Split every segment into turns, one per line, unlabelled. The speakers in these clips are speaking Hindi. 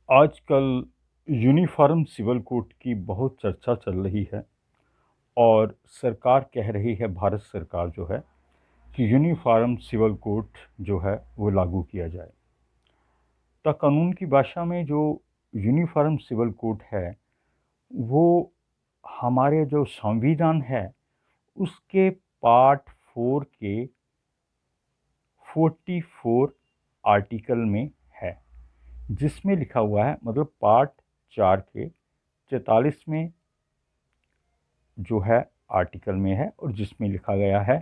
आजकल यूनिफॉर्म सिविल कोड की बहुत चर्चा चल रही है और सरकार कह रही है, भारत सरकार जो है, कि यूनिफॉर्म सिविल कोड जो है वो लागू किया जाए। तो कानून की भाषा में जो यूनिफॉर्म सिविल कोड है वो हमारे जो संविधान है उसके पार्ट 4 के 44 आर्टिकल में है, जिसमें लिखा हुआ है, मतलब पार्ट 4 के 44 में जो है आर्टिकल में है, और जिसमें लिखा गया है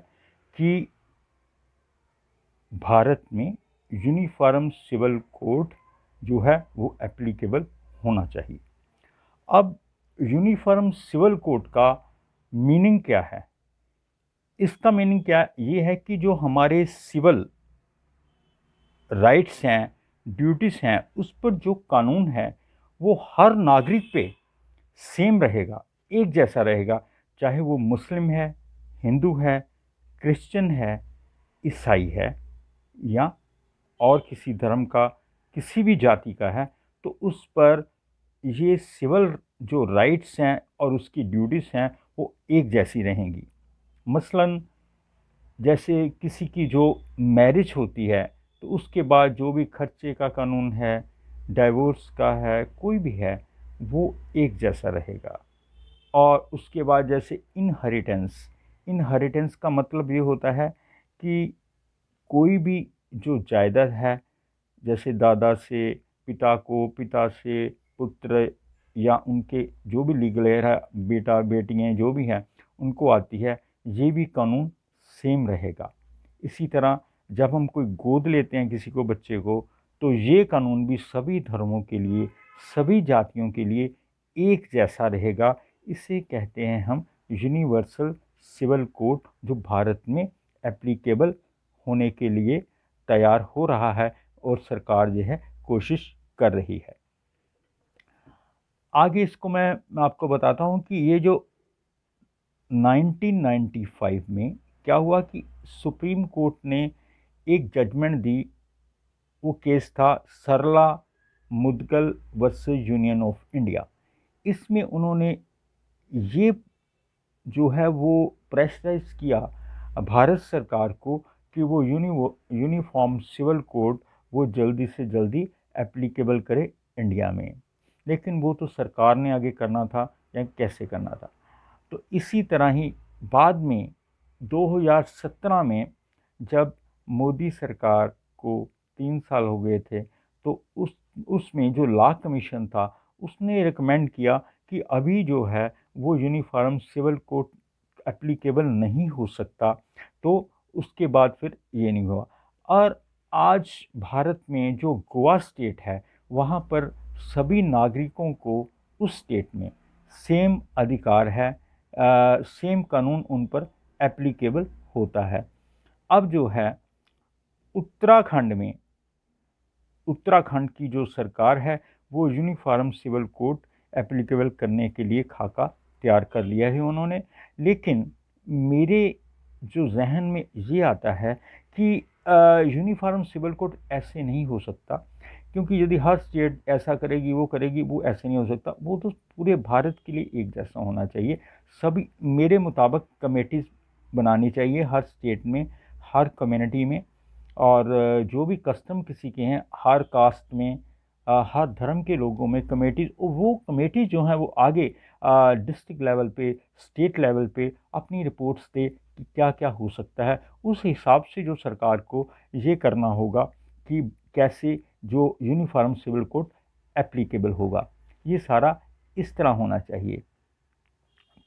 कि भारत में यूनिफॉर्म सिविल कोड जो है वो एप्लीकेबल होना चाहिए। अब यूनिफॉर्म सिविल कोड का मीनिंग क्या है? इसका मीनिंग क्या ये है कि जो हमारे सिविल राइट्स हैं, ड्यूटीज़ हैं, उस पर जो कानून है वो हर नागरिक पे सेम रहेगा, एक जैसा रहेगा, चाहे वो मुस्लिम है, हिंदू है, क्रिश्चियन है, ईसाई है या और किसी धर्म का, किसी भी जाति का है, तो उस पर ये सिविल जो राइट्स हैं और उसकी ड्यूटीज़ हैं वो एक जैसी रहेंगी। मसलन जैसे किसी की जो मैरिज होती है तो उसके बाद जो भी खर्चे का कानून है, डाइवोर्स का है, कोई भी है, वो एक जैसा रहेगा। और उसके बाद जैसे इनहेरिटेंस, इनहेरिटेंस का मतलब ये होता है कि कोई भी जो जायदाद है, जैसे दादा से पिता को, पिता से पुत्र या उनके जो भी लीगल हेयर है, बेटा बेटियाँ जो भी हैं, उनको आती है, ये भी कानून सेम रहेगा। इसी तरह जब हम कोई गोद लेते हैं किसी को, बच्चे को, तो ये कानून भी सभी धर्मों के लिए, सभी जातियों के लिए एक जैसा रहेगा। इसे कहते हैं हम यूनिवर्सल सिविल कोड, जो भारत में एप्लीकेबल होने के लिए तैयार हो रहा है और सरकार जो है कोशिश कर रही है। आगे इसको मैं आपको बताता हूँ कि ये जो 1995 में क्या हुआ कि सुप्रीम कोर्ट ने एक जजमेंट दी। वो केस था Sarla Mudgal versus union of India. इसमें उन्होंने ये जो है वो प्रेशराइज किया भारत सरकार को कि वो यूनिफॉर्म सिविल कोड वो जल्दी से जल्दी एप्लीकेबल करे इंडिया में। लेकिन वो तो सरकार ने आगे करना था या कैसे करना था। तो इसी तरह ही बाद में 2017 में जब मोदी सरकार को 3 साल हो गए थे, तो उसमें जो लॉ कमीशन था उसने रिकमेंड किया कि अभी जो है वो यूनिफॉर्म सिविल कोड एप्लीकेबल नहीं हो सकता। तो उसके बाद फिर ये नहीं हुआ। और आज भारत में जो गोवा स्टेट है वहाँ पर सभी नागरिकों को उस स्टेट में सेम अधिकार है, सेम कानून उन पर एप्लीकेबल होता है। अब जो है उत्तराखंड में, उत्तराखंड की जो सरकार है वो यूनिफॉर्म सिविल कोड एप्लीकेबल करने के लिए खाका तैयार कर लिया है उन्होंने। लेकिन मेरे जो जहन में ये आता है कि यूनिफॉर्म सिविल कोड ऐसे नहीं हो सकता, क्योंकि यदि हर स्टेट ऐसा करेगी, वो करेगी, वो ऐसे नहीं हो सकता। वो तो पूरे भारत के लिए एक जैसा होना चाहिए। सभी मेरे मुताबिक कमेटीज़ बनानी चाहिए हर स्टेट में, हर कम्युनिटी में। और जो भी कस्टम किसी के हैं, हर कास्ट में, हर धर्म के लोगों में कमेटीज़, वो कमेटी जो हैं वो आगे डिस्ट्रिक्ट लेवल पे, स्टेट लेवल पे अपनी रिपोर्ट्स दे कि क्या क्या हो सकता है। उस हिसाब से जो सरकार को ये करना होगा कि कैसे जो यूनिफॉर्म सिविल कोड एप्लीकेबल होगा, ये सारा इस तरह होना चाहिए।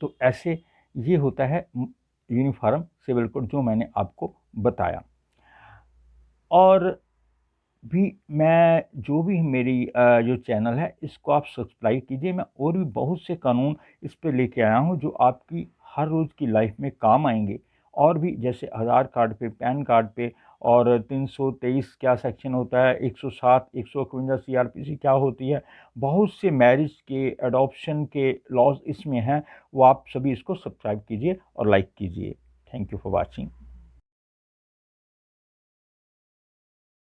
तो ऐसे ये होता है यूनिफॉर्म सिविल कोड जो मैंने आपको बताया। और भी मैं जो भी मेरी जो चैनल है इसको आप सब्सक्राइब कीजिए। मैं और भी बहुत से कानून इस पे लेके आया हूँ जो आपकी हर रोज़ की लाइफ में काम आएंगे। और भी जैसे आधार कार्ड पे, पैन कार्ड पे, और 323 क्या सेक्शन होता है, 107, 151 सीआरपीसी क्या होती है, बहुत से मैरिज के, अडॉप्शन के लॉज इसमें हैं। वो आप सभी इसको सब्सक्राइब कीजिए और लाइक कीजिए। Thank you for watching.